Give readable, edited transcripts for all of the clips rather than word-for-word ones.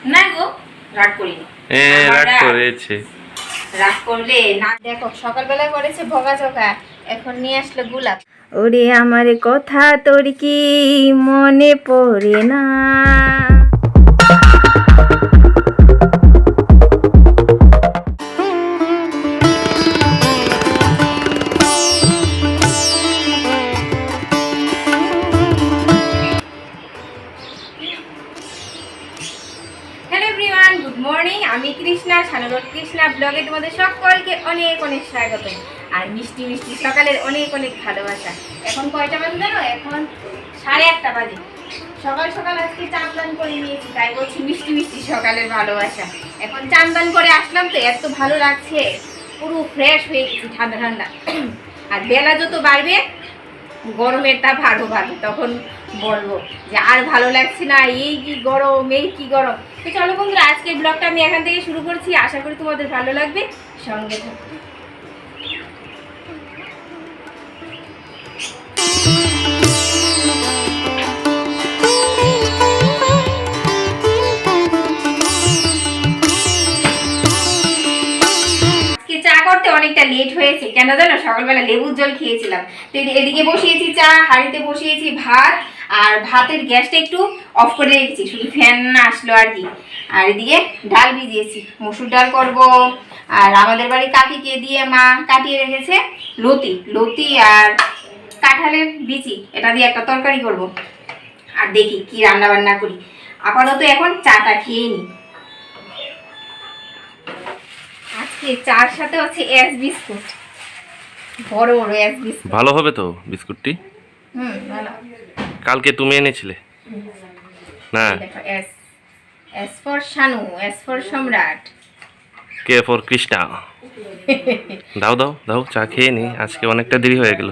না গো, রাগ করিনি। রাগ করেছে। রাগ করলে না, দেখো সকালবেলা করেছে ভোগাচোকা, এখন নিয়ে আসলো গোলাপ। ওরে আমার কথা তোর কি মনে পড়ে না? গুড মর্নিং, আমি কৃষ্ণা, সানগর কৃষ্ণা ব্লগে তোমাদের সকলকে অনেক অনেক স্বাগত আর মিষ্টি মিষ্টি সকালের অনেক অনেক ভালোবাসা। এখন কয়টা বাজে জানো? এখন 1:30 বাজে। সকাল সকাল আজকে চান দান করে নিয়েছি, তাই বলছি মিষ্টি মিষ্টি সকালের ভালোবাসা। এখন চান দান করে আসলাম তো এত ভালো লাগছে, পুরো ফ্রেশ হয়ে গেছি, ঠান্ডা ঠান্ডা। আর বেলা যত বাড়বে গরমের তাপ আরও বাড়বে, তখন বলবো যে আর ভালো লাগছে না, এই কি গরম, এই কি গরম। তো চলো বন্ধুরা, আজকের ব্লগটা আমি এখান থেকে শুরু করছি, আশা করি তোমাদের ভালো লাগবে, সঙ্গে থাকবে। চা করতে অনেকটা লেট হয়েছে, কেন জানো? সকালবেলা লেবুর জল খেয়েছিলাম। তো এদিকে বসিয়েছি চা, হাঁড়িতে বসিয়েছি ভাত, আর ভাতের গ্যাসটা একটু অফ করে রেখেছি, শুধু ফ্যান না আসলো আর কি। আর এদিকে ডাল ভিজিয়েছি, মসুর ডাল করব। আর আমাদের বাড়ি কাকিকে দিয়ে মা কাটিয়ে রেখেছে লতি লতি আর কাঁঠালের বিচি, এটা দিয়ে একটা তরকারি করব। আর দেখি কি রান্না বান্না করি। আপাতত এখন চাটা খেয়ে নিই। আজকে চার সাথে হচ্ছে এস বিস্কুট, বড় বড় এস বিস্কুট। ভালো হবে তো বিস্কুটটি? ভালো। কালকে তুমি এনেছিলে না? দেখো, S S for Shanu, S for Samrat, K for Krishna. দাও দাও দাও, চা খেয়ে নি, আজকে অনেকটা দেরি হয়ে গেল।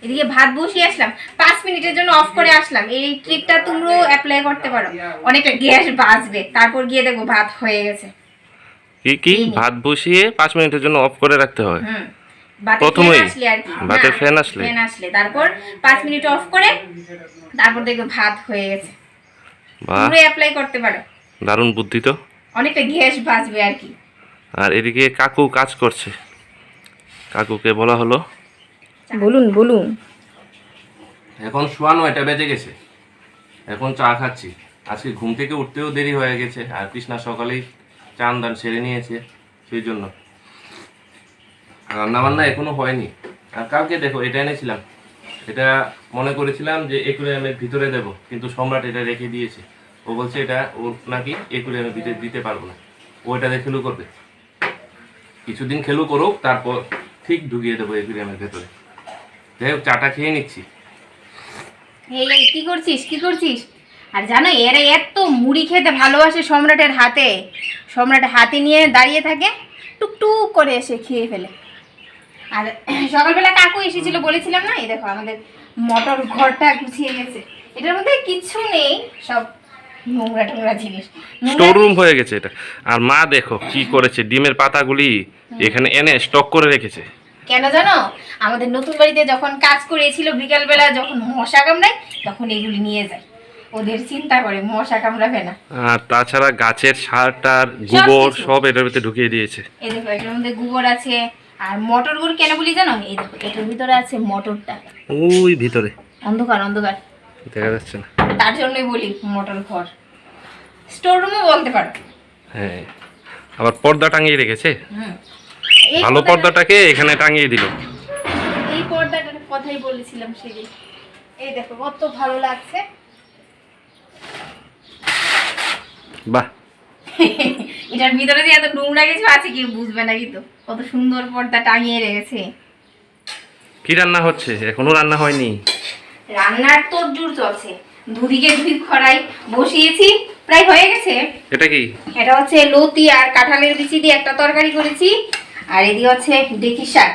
এদিকে ভাত বসিয়ে আসলাম, 5 মিনিটের জন্য অফ করে আসলাম। এই ট্রিকটা তোমরাও অ্যাপ্লাই করতে পারো, অনেকটা গ্যাস বাঁচবে। তারপর গিয়ে দেখো ভাত হয়ে গেছে। কি ভাত বসিয়ে 5 মিনিটের জন্য অফ করে রাখতে হয়? প্রথমেই আসলে আর কি, ভাতের ফ্যান আসলে তারপর 5 মিনিট অফ করে তারপর দেখো ভাত হয়ে গেছে। তোমরা অ্যাপ্লাই করতে পারো, দারুণ বুদ্ধি তো, অনেকটা গ্যাস বাঁচবে আর কি। আর এদিকে কাকু কাজ করছে, কাকুকে বলা হলো। বলুন বলুন। এখন 9:15 বেজে গেছে, এখন চা খাচ্ছি। আজকে ঘুম থেকে উঠতেও দেরি হয়ে গেছে, আর কৃষ্ণা সকালেই চান দান সেরে নিয়েছে, সেই জন্য রান্না বান্না এখনো হয়নি। আর কালকে দেখো এটা এনেছিলাম, এটা মনে করেছিলাম যে একুরিয়ামের ভিতরে দেব, কিন্তু সম্রাট এটা রেখে দিয়েছে। ও বলছে এটা ও নাকি একুরিয়ামের ভিতরে দিতে পারবো না, ও এটাতে খেলু করবে। কিছুদিন খেলু করুক, তারপর ঠিক ঢুকিয়ে দেবো একুরিয়ামের ভেতরে। যাই হোক, চাটা খেয়ে নিচ্ছি। এই কি করছিস, কি করছিস? আর জানো, এরা এত মুড়ি খেতে ভালোবাসে সম্রাটের হাতে। সম্রাটের হাতে নিয়ে দাঁড়িয়ে থাকে, টুকটুক করে এসে খেয়ে ফেলে। আর সকালবেলা কাকু এসেছিল, বলেছিলাম না? এই দেখো আমাদের মটর ঘরটা গুছিয়ে গেছে, এটার মধ্যে কিছু নেই, সব নোংরা টোংরা জিনিস, স্টোর রুম হয়ে গেছে এটা। আর মা দেখো কি করেছে, ডিমের পাতাগুলি এখানে এনে স্টক করে রেখেছে। কেন জানো? আমাদের নতুন বাড়িতে যখন কাজ করেছিল, বিকালবেলা যখন মশা কামড়ায় তখন এগুলি নিয়ে যায়, ওদের চিন্তা করে মশা কামড়াবে না। আর তাছাড়া গাছের সার টার গোবর সব এটার ভিতরে ঢুকিয়ে দিয়েছে। এই দেখো, এটার মধ্যে গোবর আছে। আর মটর গুলো কেন বলি জানো? এই দেখো, এটার ভিতরে আছে মটরটা, ওই ভিতরে অন্ধকার অন্ধকার দেখা যাচ্ছে না, তার জন্যই বলি মটর ঘর, স্টোর রুমও বলতে পারো। হ্যাঁ, আবার পর্দা টাঙিয়ে রেখেছে। এই ভালো পর্দাটাকে এখানে টাঙিয়ে দিল। এই পর্দাটার কথাই বলেছিলাম সেদিন। এই দেখো কত ভালো লাগছে। বাহ, এটার ভিতরে যে এত নোংরা কিছু আছে কেউ বুঝবে না, কিন্তু কত সুন্দর পর্দা টাঙিয়ে রেখেছে। কি রান্না হচ্ছে? এখনো রান্না হয়নি। রান্নার তোর জোর চলছে, দুদিকে দুই কড়াই বসিয়েছি, প্রায় হয়ে গেছে। এটা কি? এটা হচ্ছে লতি আর কাঁঠালের বিচি দিয়ে একটা তরকারি করেছি। আর এদিকে হচ্ছে ডেকি শাক,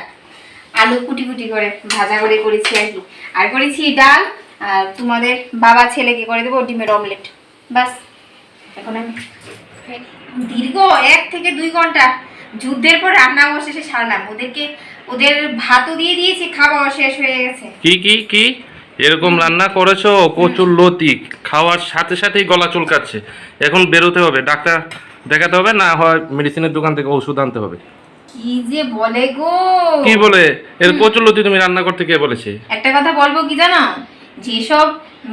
আলু কুটি কুটি করে ভাজা করে করেছি আর কি। আর করেছি ডাল, আর তোমাদের বাবা ছেলেকে করে দেবো ডিমের অমলেট। বাস, এখন আমি দীর্ঘ 1 থেকে 2 ঘন্টা যুদ্ধের পর রান্না অবশেষে সারলাম। ওদের ভাতও দিয়ে দিয়েছি, খাওয়া শেষ হয়ে গেছে। কি কি কি এরকম রান্না করেছো, কচুর লতি খাওয়ার সাথে সাথেই গলা চুলকাচ্ছে। এখন বেরোতে হবে, ডাক্তার দেখাতে হবে, না হয় মেডিসিনের দোকান থেকে ওষুধ আনতে হবে। কি যে বলে গো! কি বলে? এর কচুর লতি তুমি রান্না করতে কে বলেছে? একটা কথা বলবো কি জানো, যেসব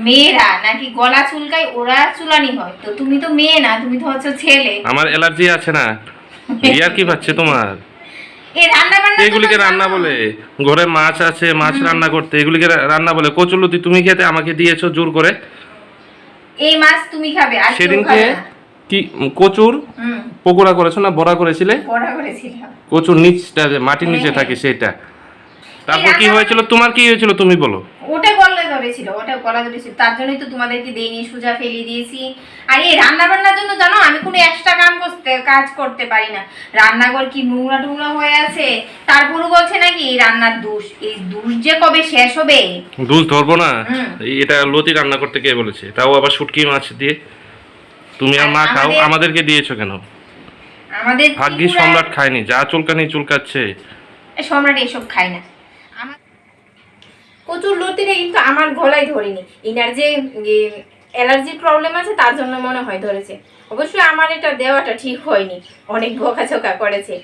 মেয়েরা নাকি গলা চুলকায় ওরা চুলানি হয়, তো তুমি তো মেয়ে না, তুমি তো হচ্ছে ছেলে। আমার অ্যালার্জি আছে না, ইয়ার কি পাচ্ছে তোমার? এই রান্না বান্না এগুলিকে রান্না বলে? ঘরে মাছ আছে, মাছ রান্না করতে এগুলিকে রান্না বলে? কচুর লতি তুমি খেতে আমাকে দিয়েছো জোর করে। এই মাছ তুমি খাবে আর কেউ সেদিনকে খাবে না। কি কচুর পকোড়া করেছো না বড়া করেছিলে? বড়া করেছিলাম। কচুর নিচটা যে মাটির নিচে থাকে সেটা। তারপর কি হয়েছিল তোমার, কি হয়েছিল তুমি বলো? ওটা গলা ধরেছিল, তার জন্যই তো তোমাদেরকে দেইনি, সোজা ফেলে দিয়েছি। আর এই রান্না বান্নার জন্য জানো আমি কোনো এক্সট্রা কাজ করতে পারি না। রান্নাঘর কি নোংরা টোংরা হয়ে আছে, তারপরও বলছে নাকি রান্নার দোষ। এই দোষ যে কবে শেষ হবে? দোষ ধরবো না। এটা লতি রান্না করতে কে বলেছে? তাও আবার শুটকি মাছ দিয়ে। তুমি আর মা খাও, আমাদেরকে দিয়েছো কেন? আমাদের ভাগ্যিস সম্রাট খায়নি, যা চুলকানি চুলকাচ্ছে। সম্রাট এসব খায় না। কচুর লতিটা কিন্তু আমার গলায় ধরেনি, ইনার যে অ্যালার্জির প্রবলেম আছে তার জন্য মনে হয় ধরেছে। অবশ্যই আমার এটা দেওয়াটা ঠিক হয়নি, অনেক বকাঝকা করেছে।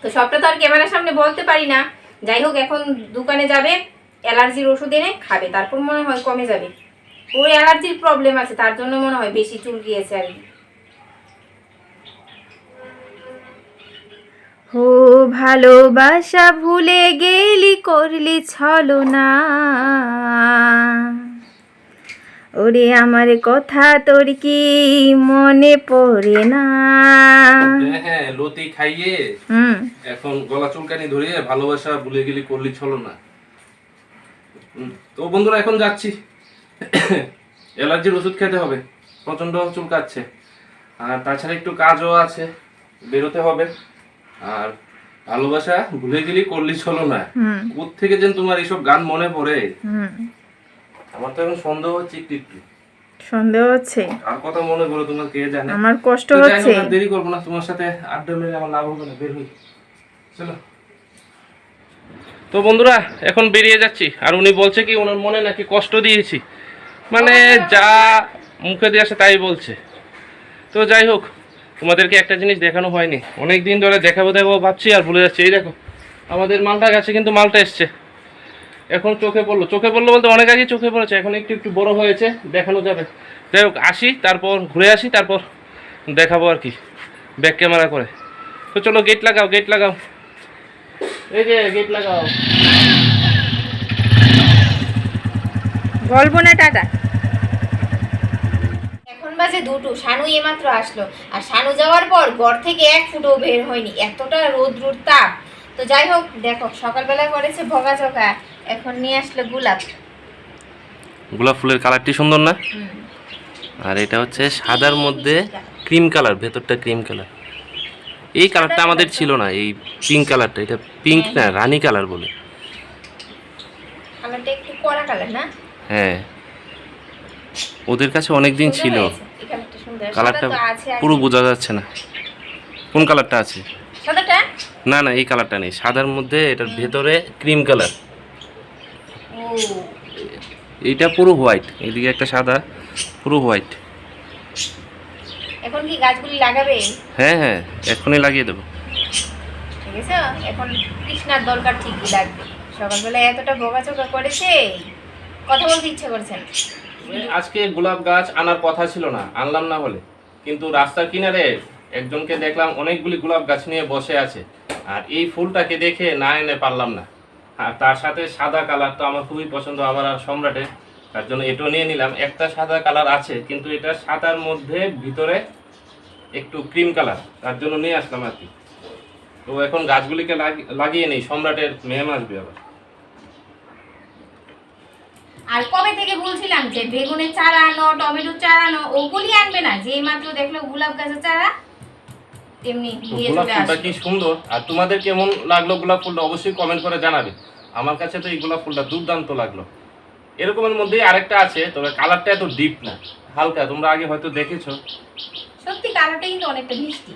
তো সবটা তো আর ক্যামেরার সামনে বলতে পারি না। যাই হোক, এখন দোকানে যাবে, অ্যালার্জির ওষুধ এনে খাবে, তারপর মনে হয় কমে যাবে। ওর অ্যালার্জির প্রবলেম আছে তার জন্য মনে হয় বেশি চুল গিয়েছে আর কি। ও ভালোবাসা ভুলে গেলি, করলি ছলনা, ওরে আমার কথা তোর কি মনে পড়ে না? হ্যাঁ, লতি খাইয়ে এখন গলা চুলকানি ধরিয়ে ভালোবাসা ভুলে গেলি করলি ছলো না। তো বন্ধুরা এখন যাচ্ছি, অ্যালার্জির ওষুধ খেতে হবে, প্রচন্ড চুলকাচ্ছে। আর তাছাড়া একটু কাজও আছে, বেরোতে হবে। আর ভালোবাসা ভুলে গেলি করলি ছলো না, কোত্থেকে যেন তোমার এইসব গান মনে পড়ে। আমার তো এখন সন্দেহ হচ্ছে, একটু সন্দেহ হচ্ছে। আর কথা মনে পড়ে তোমার কে জানে। আমার কষ্ট হচ্ছে। দেরি করবো না, তোমার সাথে আড্ডা মেরে আমার লাভ হবে না, বের হই চলো। তো বন্ধুরা এখন বেরিয়ে যাচ্ছি, আর উনি বলছে কি ওনার মনে নাকি কষ্ট দিয়েছি, মানে যা মুখে দিয়ে আসে তাই বলছে। তো যাই হোক, তোমাদেরকে একটা জিনিস দেখানো হয়নি, অনেক দিন ধরে দেখাবো ভাবছি আর ভুলে যাচ্ছি। এই দেখো আমাদের মালটা গেছে, কিন্তু মালটা এসছে এখন চোখে পড়লো বলতে অনেক আগেই চোখে পড়েছে, এখন একটু বড় হয়েছে, দেখানো যাবে। যাই হোক, আসি তারপর ঘুরে আসি, তারপর দেখাবো আর কি ব্যাক ক্যামেরা করে। তো চলো, গেট লাগাও, এই যে গেট লাগাও। বলবো না টাটা। এখন বাজে 2টো, শানু এইমাত্র আসলো। আর শানু যাওয়ার পর ঘর থেকে এক ফুটও বের হয়নি, এতটা রোদ্রুর তাপ। তো যাই হোক, দেখো সকালবেলা করেছে বকাঝকা, এখন নিয়ে আসলো গোলাপ ফুলের কালারটি সুন্দর না? আর এটা হচ্ছে সাদার মধ্যে ক্রিম কালার, ভেতরটা ক্রিম কালার। এই কালারটা আমাদের ছিল না, এই পিঙ্ক কালারটা। এটা পিঙ্ক না, রানী কালার বলে। কালারটা একটু কড়া কালার না? হ্যাঁ, ওদের কাছে অনেক দিন ছিল। কালারটা পুরো বোঝা যাচ্ছে না কোন কালারটা আছে। সাদাটা? না না, এই কালারটা নেই, সাদার মধ্যে এটার ভেতরে ক্রিম কালার। ও, এইটা পুরো হোয়াইট, এইদিকে একটা সাদা, পুরো হোয়াইট। এখন কি গাছগুলি লাগাবে? হ্যাঁ, এখনই লাগিয়ে দেবো। ঠিক আছে, এখন কৃষ্ণার দরকার ঠিকই লাগবে। সকালবেলা এতটা বকাঝকা করেছে, কথা বলতে ইচ্ছা করছে না। আজকে গোলাপ গাছ আনার কথা ছিল না, আনলাম না বলে, কিন্তু রাস্তার কিনারে একজনকে দেখলাম অনেকগুলি গোলাপ গাছ নিয়ে বসে আছে, আর এই ফুলটাকে দেখে না এনে পারলাম না। আর তার সাথে সাদা কালার তো আমার খুবই পছন্দ, আমার আর সম্রাটের, তার জন্য এটাও নিয়ে নিলাম। একটা সাদা কালার আছে, কিন্তু এটা সাদার মধ্যে ভিতরে একটু ক্রিম কালার, তার জন্য নিয়ে আসলাম আর কি। তো এখন গাছগুলিকে লাগিয়ে নেই, সম্রাটের মেম আসবে আবার। আর কবে থেকে বলছিলাম যে বেগুনের চারা আনো, টমেটোর চারা আনো, ওগুলি আনবে না, যেই মাত্র দেখলো গোলাপ গাছের চারা তেমনি নিয়ে গোলাপ চলে ফুলটা আসে। কি সুন্দর! আর তোমাদের কেমন লাগলো গোলাপ ফুলটা অবশ্যই কমেন্ট করে জানাবে। আমার কাছে তো এই গোলাপ ফুলটা দুর্দান্ত লাগলো। এরকমের মধ্যেই আরেকটা আছে, তবে কালারটা এত ডিপ না, হালকা, তোমরা আগে হয়তো দেখেছো। সত্যি কালারটা কিন্তু অনেকটা মিষ্টি,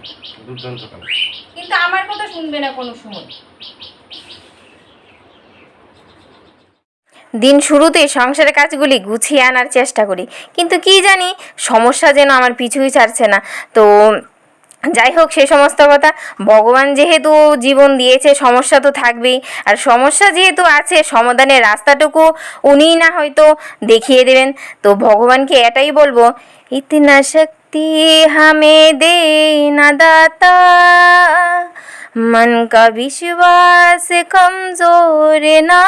দুর্দান্ত কালার। কিন্তু আমার কথা শুনবে না কোনো সময়। দিন শুরুতে সংসারের কাজগুলি গুছিয়ে আনার চেষ্টা করি, কিন্তু কি জানি সমস্যা যেন আমার পিছুই ছাড়ছে না। তো যাই হোক, সে সমস্ত কথা, ভগবান যেহেতু জীবন দিয়েছে, সমস্যা তো থাকবেই। আর সমস্যা যেহেতু আছে, সমাধানের রাস্তাটুকু উনিই না হয়তো দেখিয়ে দেবেন। তো ভগবানকে এটাই বলবো, ইতনা শক্তি হামে দে না দাতা, मन का विश्वास कमजोर ना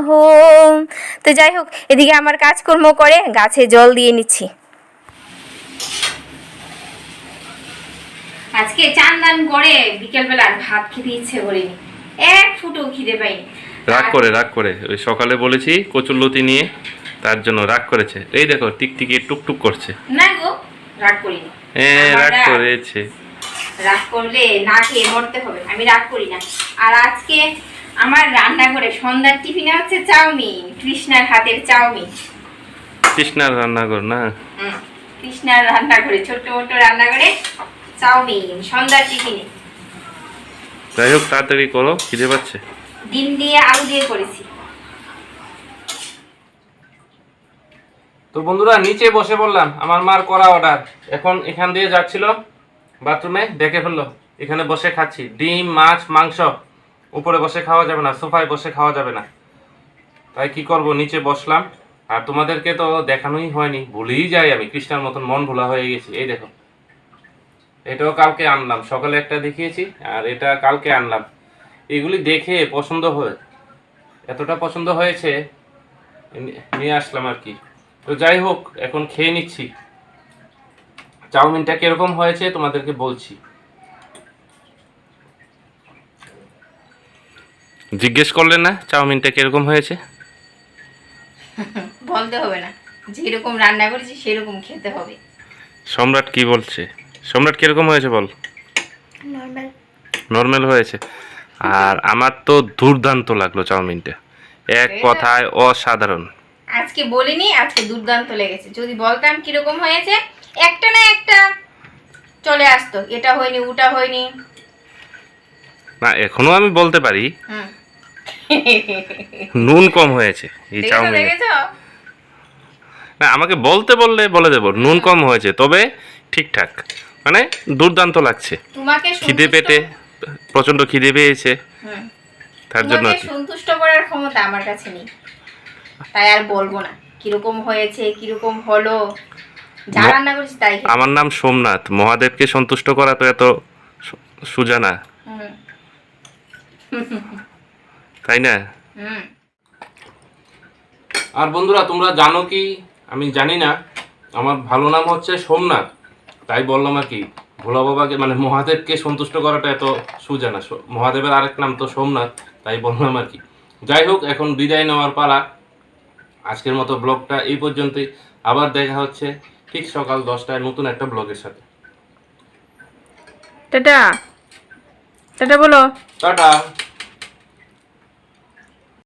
हो। তো যাই হোক, এদিকে আমার কাজকর্ম করে গাছে জল দিয়ে নিচ্ছি। আজকে চান দান করে বিকেলবেলা আর ভাত খেতে ইচ্ছে করেনি, এক ফুটো খিদে পাইনি। রাগ করে ওই সকালে বলেছি কচুরলতি নিয়ে, তার জন্য রাগ করেছে। এই দেখো টিকটিকি টুকটুক করছে। না গো, রাগ করিনি। রাগ করেছে। রাগ করলে না খেয়ে মরতে হবে, আমি রাগ করি না। আর আজকে আমার রান্নাঘরে সন্ধ্যার টিফিনে হচ্ছে চাউমিন, কৃষ্ণার হাতের চাউমিন। কৃষ্ণার রান্নাঘর না? কৃষ্ণার রান্নাঘরে, ছোট্ট মোটো রান্নাঘরে চাউমিন সন্ধ্যার টিফিনে। যাই হোক, তাড়াতাড়ি করো, খিদে পাচ্ছে। ডিম দিয়ে আলু দিয়ে করেছি। তো বন্ধুরা, নিচে বসে বললাম, আমার মার করা অর্ডার। এখন এখান দিয়ে যাচ্ছিল বাথরুমে, দেখে ফেললো এখানে বসে খাচ্ছি ডিম, মাছ, মাংস। উপরে বসে খাওয়া যাবে না, সোফায় বসে খাওয়া যাবে না, তাই কি করব, নিচে বসলাম। আর তোমাদেরকে তো দেখানোই হয়নি, ভুলেই যাই আমি, কৃষ্ণার মতন মন ভোলা হয়ে গেছি। এই দেখো, এটাও কালকে আনলাম, সকালে একটা দেখিয়েছি, আর এটা কালকে আনলাম। এগুলি দেখে পছন্দ হয়ে, এতটা পছন্দ হয়েছে নিয়ে আসলাম আর কি। তো যাই হোক, এখন খেয়ে নিচ্ছি। চাউমিনটা কিরকম হয়েছে তোমাদেরকে বলছি। জিজ্ঞেস করলেন না চাউমিনটা কিরকম হয়েছে? বলতে হবে না, যেরকম রান্না করেছি সেরকম খেতে হবে। সম্রাট কি বলছে? সম্রাট কিরকম হয়েছে বল? নরমাল। নর্মাল হয়েছে। আর আমার তো দুর্দান্ত লাগলো চাউমিনটা, এক কথায় অসাধারণ। আজকে বলিনি, আজকে দুর্দান্ত লেগেছে। যদি বলতাম কিরকম হয়েছে, একটা না একটা চলে আসতো, এটা হয়নি ওটা হয়নি। না, এখনো আমি বলতে পারি হুম, নুন কম হয়েছে এই চাউমিনে। দেখেছো? না, আমাকে বলতে বললে বলে দেবো নুন কম হয়েছে, তবে ঠিকঠাক, মানে দুর্দান্ত লাগছে। তোমাকে খিদে পেটে, প্রচন্ড খিদে পেয়েছে, হুম, তার জন্য তোমাকে সন্তুষ্ট করার ক্ষমতা আমার কাছে নেই, তাই আর বলবো না কিরকম হয়েছে কিরকম হলো। যা রান্না করেছি তাই খেতে। আমার নাম সোমনাথ, মহাদেবকে সন্তুষ্ট করা তো এত সোজা না, হুম, তাই না? হুম। আর বন্ধুরা, তোমরা জানো কি? আমি জানি না, আমার ভালো নাম হচ্ছে সোমনাথ, তাই বললাম আর কি। ভোলা বাবাকে মানে মহাদেবকে সন্তুষ্ট করাটা এত সোজা না। মহাদেবের আরেক নাম তো সোমনাথ, তাই বললাম আর কি। যাই হোক, এখন বিদায় নেওয়ার পালা। আজকের মতো ব্লগটা এই পর্যন্তই। আবার দেখা হচ্ছে ঠিক সকাল 10টায় নতুন একটা ব্লগের সাথে। টাটা টাটা বলো। টাটা।